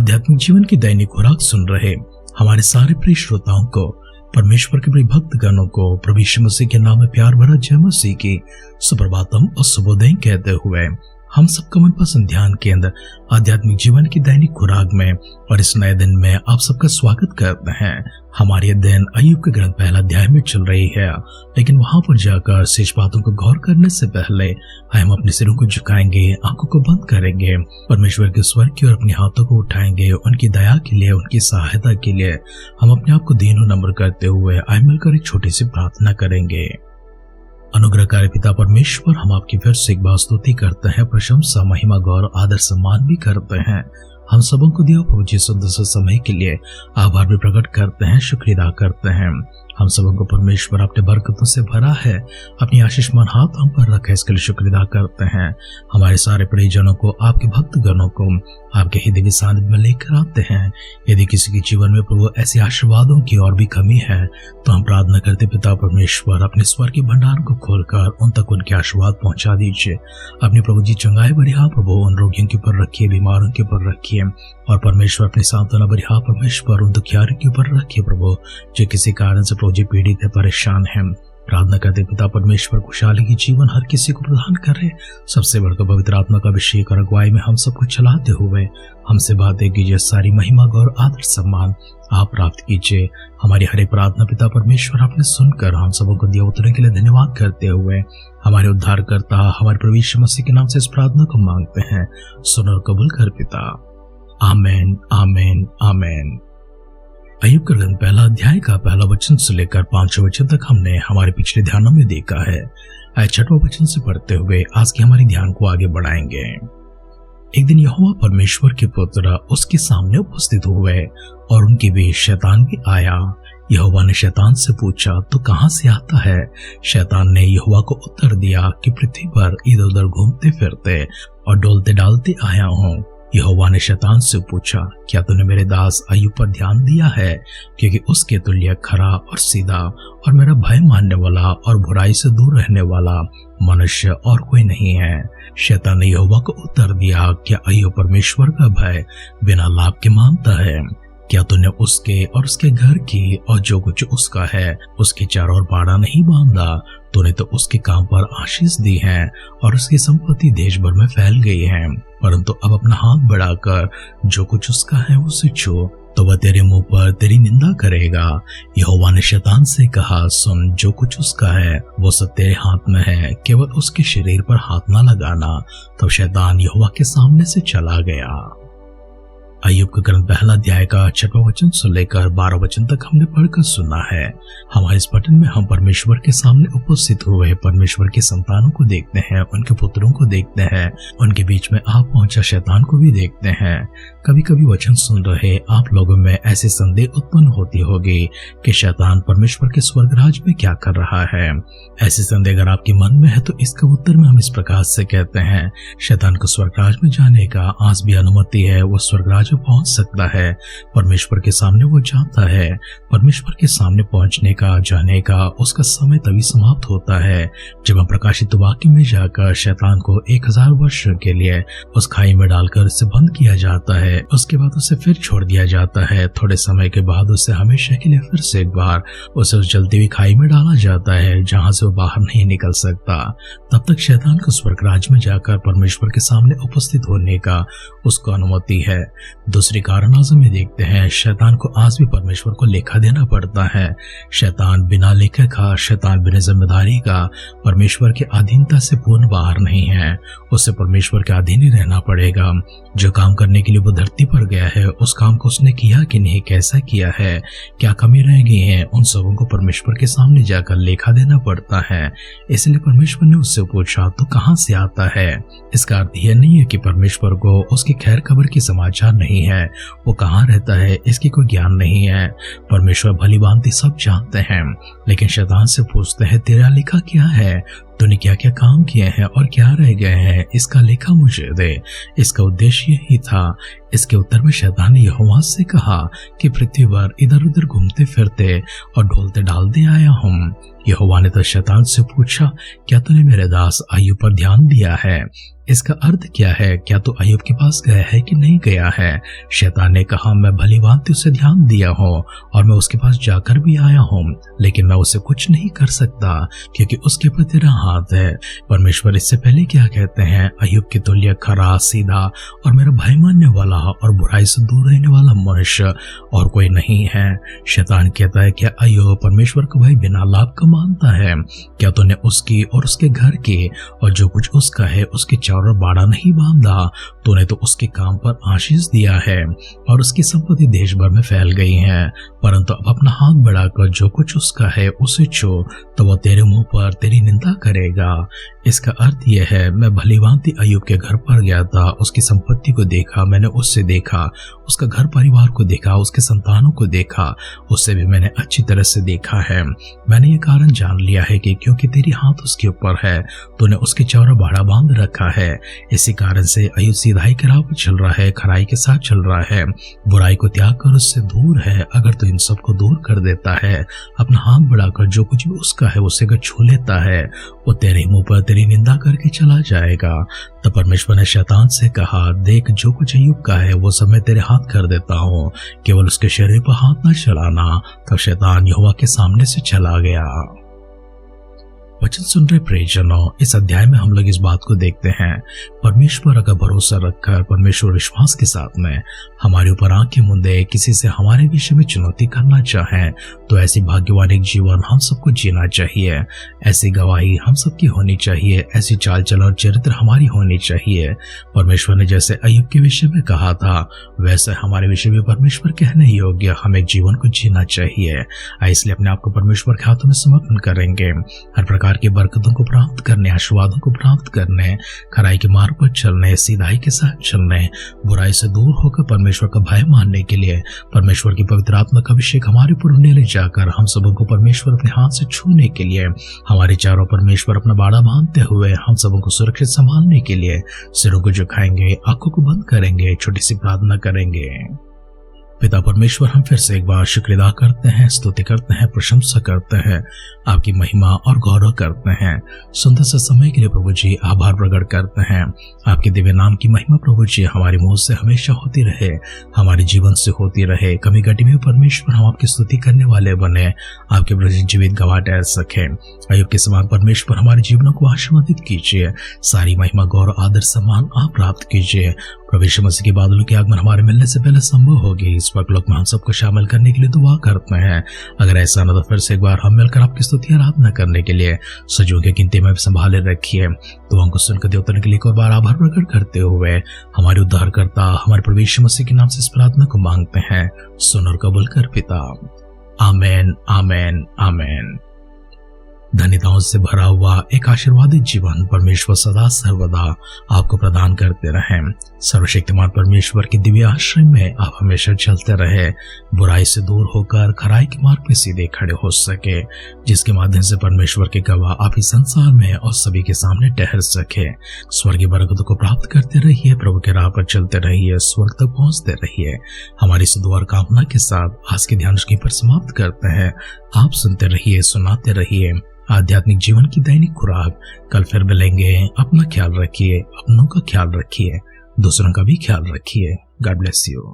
आध्यात्मिक जीवन की दैनिक खुराक सुन रहे हमारे सारे प्रिय श्रोताओं को, परमेश्वर के प्रिय भक्तगणों को प्रभु यीशु मसीह के नाम में प्यार भरा जय मसीह की सुप्रभातम और शुभोदय कहते हुए हम सबका मनपसंद ध्यान केंद्र आध्यात्मिक जीवन की दैनिक खुराक में और इस नए दिन में आप सबका स्वागत करते हैं। हमारी अध्ययन अय्यूब के ग्रंथ पहला अध्याय में चल रही है, लेकिन वहां पर जाकर शेष बातों को गौर करने से पहले हम अपने सिरों को झुकाएंगे, आंखों को बंद करेंगे, परमेश्वर के स्वर की ओर अपने हाथों को उठाएंगे। उनकी दया के लिए, उनकी सहायता के लिए हम अपने आप को दीनों नम्र करते हुए आए मिलकर एक छोटी सी प्रार्थना करेंगे। अनुग्रहकारी पिता परमेश्वर, हम आपकी फिर से एक बार स्तुति करते हैं, प्रशंसा, महिमा, गौरव, आदर, सम्मान भी करते हैं। हम सबों को दिया प्रभु जी सुंदर से समय के लिए आभार भी प्रकट करते हैं, शुक्रिया अदा करते हैं। हम सबों को परमेश्वर अपने बरकतों से भरा है, अपनी आशीषमान हाथ हम पर रखा है, इसके लिए शुक्रिया अदा करते हैं। हमारे सारे परिजनों को, आपके भक्तगणों को आपके हृदय के सानिध्य में लेकर आते हैं। यदि किसी के जीवन में प्रभु ऐसे आशीर्वादों की और भी कमी है तो हम प्रार्थना करते पिता परमेश्वर, अपने स्वर के भंडार को खोलकर उन तक उनके आशीर्वाद पहुंचा दीजिए। अपनी प्रभु जी चंगाई भरी हाथ प्रभु उन रोगियों के ऊपर रखिए, बीमारों के ऊपर रखिए, और परमेश्वर अपनी सांत्वना भरी हाथ परमेश्वर उन दुखियारों के ऊपर रखिए प्रभु, जो किसी कारण से प्रभु जी पीड़ित है, परेशान है। प्रार्थना करते पिता परमेश्वर खुशहाली की जीवन हर किसी को प्रदान करे। सबसे बढ़कर पवित्र आत्मा का अभिषेक और अगुवाई में हम सबको चलाते हुए हमसे बातें कीजिए। सारी महिमा, गौर, आदर, सम्मान आप प्राप्त कीजिए। हमारी हर एक प्रार्थना पिता परमेश्वर आपने सुनकर हम सबों को दिया उत्तर के लिए धन्यवाद करते हुए हमारे उद्धारकर्ता हमारे प्रभु यीशु मसीह के नाम से इस प्रार्थना को मांगते हैं। सुन और कबूल कर पिता, आमेन, आमेन, आमेन। अय्यूब का ग्रंथ पहला अध्याय का पहला वचन से लेकर 5वें वचन तक हमने हमारे पिछले ध्यानों में देखा है। आज 6वें वचन से पढ़ते हुए आज के हमारे ध्यान को आगे बढ़ाएंगे। एक दिन यहोवा परमेश्वर के पुत्र उसके सामने उपस्थित हुए और उनके बीच शैतान भी आया। यहोवा ने शैतान से पूछा, तो कहां से आता है? शैतान ने यहोवा को उत्तर दिया कि पृथ्वी पर इधर उधर घूमते फिरते और डोलते डालते आया हूं। यहोवा ने शैतान से पूछा, क्या तूने मेरे दास अय्यूब पर ध्यान दिया है? क्योंकि उसके तुल्य खरा और सीधा और मेरा भय मानने वाला और बुराई से दूर रहने वाला मनुष्य और कोई नहीं है। शैतान ने यहोवा को उत्तर दिया, क्या अय्यूब परमेश्वर का भय बिना लाभ के मानता है? क्या तूने उसके और उसके घर की और जो कुछ उसका है उसके चारों ओर बाड़ा नहीं बांधा? तूने तो उसके काम पर आशीष दी है और उसकी संपत्ति देश भर में फैल गई है, परंतु अब अपना हाथ बढ़ाकर जो कुछ उसका है उसे छू, तो वह तेरे मुंह पर तेरी निंदा करेगा। यहोवा ने शैतान से कहा, सुन, जो कुछ उसका है वो सब तेरे हाथ में है, केवल उसके शरीर पर हाथ न लगाना। तब शैतान यहोवा के सामने से चला गया। अय्यूब का ग्रंथ पहला अध्याय का 6वां वचन से लेकर 12 वचन तक हमने पढ़कर सुना है। हमारे इस पठन में हम परमेश्वर के सामने उपस्थित हुए परमेश्वर के संतानों को देखते हैं, उनके पुत्रों को देखते हैं, उनके बीच में आ पहुंचा शैतान को भी देखते हैं। कभी कभी वचन सुन रहे आप लोगों में ऐसे संदेह उत्पन्न होती होगी कि शैतान परमेश्वर के स्वर्गराज में क्या कर रहा है। ऐसे संदेह अगर आपके मन में है तो इसका उत्तर में हम इस प्रकार से कहते हैं, शैतान को स्वर्गराज में जाने का आज भी अनुमति है। वो स्वर्गराज में पहुंच सकता है, परमेश्वर के सामने वो जाता है। परमेश्वर के सामने पहुंचने का, जाने का उसका समय तभी समाप्त होता है जब हम प्रकाशित वाक्य में जाकर शैतान को 1000 वर्ष के लिए उस खाई में डालकर उसे बंद किया जाता है। उसके बाद उसे फिर छोड़ दिया जाता है। थोड़े समय के बाद उसे हमेशा के लिए फिर से एक बार उसे उस जलती हुई खाई में डाला जाता है जहां से वो बाहर नहीं निकल सकता। तब तक शैतान को स्वर्गराज में जाकर परमेश्वर के सामने उपस्थित होने का उसको अनुमति है। दूसरी कारण आज हम देखते हैं, शैतान को आज भी परमेश्वर को लेखा देना पड़ता है। शैतान बिना लेखा का, शैतान बिना जिम्मेदारी का परमेश्वर के अधीनता से पूर्ण बाहर नहीं है। उसे परमेश्वर के अधीन ही रहना पड़ेगा। जो काम करने के लिए वो धरती पर गया है उस काम को उसने किया कि नहीं, कैसा किया है, क्या कमी रह गई है, उन सबों को परमेश्वर के सामने जाकर लेखा देना पड़ता है। इसलिए परमेश्वर ने उससे पूछा, तो कहां से आता है? इसका अर्थ यह नहीं है कि परमेश्वर को उसकी खैर खबर की समाचार नहीं है, वो कहाँ रहता है इसकी कोई ज्ञान नहीं है। परमेश्वर भली भांति सब जानते हैं, लेकिन शैतान से पूछते हैं, तेरा लेखा क्या है? तूने क्या क्या काम किए हैं और क्या रह गए हैं, इसका लेखा मुझे दे। इसका उद्देश्य यही था। इसके उत्तर में शैतान ने यहोवा से कहा कि पृथ्वी पर इधर उधर घूमते फिरते और ढोलते डालते आया हूँ। यहोवा ने तो शैतान से पूछा, क्या तूने मेरे दास अय्यूब पर ध्यान दिया है? इसका अर्थ क्या है? क्या तो अय्यूब के पास गया है कि नहीं गया है? शैतान ने कहा, मैं भली भांति उसे ध्यान दिया हूँ और मैं उसके पास जाकर भी आया हूँ, लेकिन मैं उसे कुछ नहीं कर सकता क्योंकि उसके ऊपर तेरा हाथ है। परमेश्वर इससे पहले क्या कहते हैं? अय्यूब के तुल्य खरा, सीधा और मेरा भय मानने वाला और बुराई से दूर रहने वाला मनुष्य और कोई नहीं है। शैतान कहता है, क्या अय्यूब परमेश्वर को भाई बिना लाभ का मानता है? क्या तूने उसकी और उसके घर की और जो कुछ उसका है उसके चारों बाड़ा नहीं बांधा? तूने तो उसके काम पर आशीष दिया है और उसकी संपत्ति देश भर में फैल गई है, परंतु अब अपना हाथ बढ़ाकर जो कुछ उसका है उसे छू तो वह तेरे मुंह पर तेरी निंदा करेगा। इसका अर्थ यह है, मैं भली भांति अय्यूब के घर पर गया था, उसकी संपत्ति को देखा, मैंने उससे देखा, उसका घर परिवार को देखा, उसके संतानों को देखा, उससे भी मैंने अच्छी तरह से देखा है। मैंने ये कारण जान लिया है कि क्योंकि तेरी हाथ उसके ऊपर है, तूने उसके चारों बाड़ा बांध रखा है। इसी कारण से अय्यूब सीधाई के राह पर चल रहा है, खराई के साथ चल रहा है, बुराई को त्याग कर उससे दूर है। अगर तू इन सब को दूर कर देता है, अपना हाथ बढ़ाकर जो कुछ भी उसका है उसे अगर छू लेता है, वो तेरे मुंह पर तेरी निंदा करके चला जाएगा। तब परमेश्वर ने शैतान से कहा, देख जो कुछ अय्यूब का है वो सब मैं तेरे हाथ कर देता हूँ, केवल उसके शरीर पर हाथ न चलाना। तब शैतान यहोवा के सामने से चला गया। वचन सुन रहे प्रियजनों, इस अध्याय में हम लोग इस बात को देखते हैं, परमेश्वर अगर भरोसा रखकर परमेश्वर विश्वास के साथ में हमारे ऊपर आंखें मूंदे किसी से हमारे विषय में चुनौती करना चाहें तो ऐसी भाग्यवान एक जीवन हम सबको जीना चाहिए। ऐसी गवाही हम सबकी होनी चाहिए, ऐसी चाल चलन और चरित्र हमारी होनी चाहिए। परमेश्वर ने जैसे अय्यूब के विषय में कहा था वैसे हमारे विषय में परमेश्वर कहने योग्य हम एक जीवन को जीना चाहिए। इसलिए अपने आप को परमेश्वर के हाथों में समर्पण करेंगे, हर प्रकार की बरकतों को प्राप्त करने, आशीर्वादों को प्राप्त करने, खराई के मार्ग पर चलने, सीधाई के साथ चलने, बुराई से दूर होकर परमेश्वर का भय मानने के लिए परमेश्वर की पवित्र आत्मा का अभिषेक हमारे ऊपर ले जाकर हम सबों को परमेश्वर अपने हाथ से छूने के लिए, हमारे चारों परमेश्वर अपना बाड़ा बांधते हुए हम सबों को सुरक्षित संभालने के लिए सिरों को झुकाएंगे, आंखों को बंद करेंगे, छोटी सी प्रार्थना करेंगे। पिता परमेश्वर, हम फिर से एक बार शुक्र अदा करते हैं, स्तुति करते हैं, प्रशंसा करते हैं, आपकी महिमा और गौरव करते हैं। सुंदर से समय के लिए प्रभु जी आभार प्रकट करते हैं। आपके दिव्य नाम की महिमा प्रभु जी हमारे मुंह से हमेशा होती रहे, हमारे जीवन से होती रहे। कमी घटी में परमेश्वर हम आपकी स्तुति करने वाले बने, आपके प्रति जीवित गवाह ठहर सके। अय्यूब के समान परमेश्वर हमारे जीवनों को आशीर्वादित कीजिए। सारी महिमा गौरव आदर सम्मान आप प्राप्त कीजिए। प्रभु यीशु मसीह के बादलों की आगमन हमारे मिलने से पहले संभव होगी। इस परलोक में हम सबको शामिल करने के लिए दुआ करते हैं। अगर ऐसा न तो फिर से एक बार हम मिलकर आपकी स्तुति आराधना करने के लिए सजों की गिनती में संभाले रखिए। दुआओं को सुनकर देवताओं के लिए एक और बार आभार प्रकट करते हुए हमारे उद्धारकर्ता हमारे प्रभु यीशु मसीह के नाम से इस प्रार्थना को मांगते हैं। सुन और कबूल कर पिता। आमेन, आमेन, आमेन। धन्यताओं से भरा हुआ एक आशीर्वादित जीवन परमेश्वर सदा सर्वदा आपको प्रदान करते रहें। सर्वशक्तिमान परमेश्वर के दिव्य आश्रय में आप हमेशा चलते रहे, बुराई से दूर होकर खराई के मार्ग पे सीधे खड़े हो सके, जिसके माध्यम से परमेश्वर के गवाह आप इस संसार में और सभी के सामने ठहर सके। स्वर्गीय बरकतों को प्राप्त करते रहिए, प्रभु के राह पर चलते रहिए, स्वर्ग तक पहुंचते रहिए। हमारी सुदूर कामना के साथ आज के ध्यान पर समाप्त करते हैं। आप सुनते रहिए, सुनाते रहिए आध्यात्मिक जीवन की दैनिक खुराक। कल फिर मिलेंगे। अपना ख्याल रखिए, अपनों का ख्याल रखिए, दूसरों का भी ख्याल रखिए। God bless you.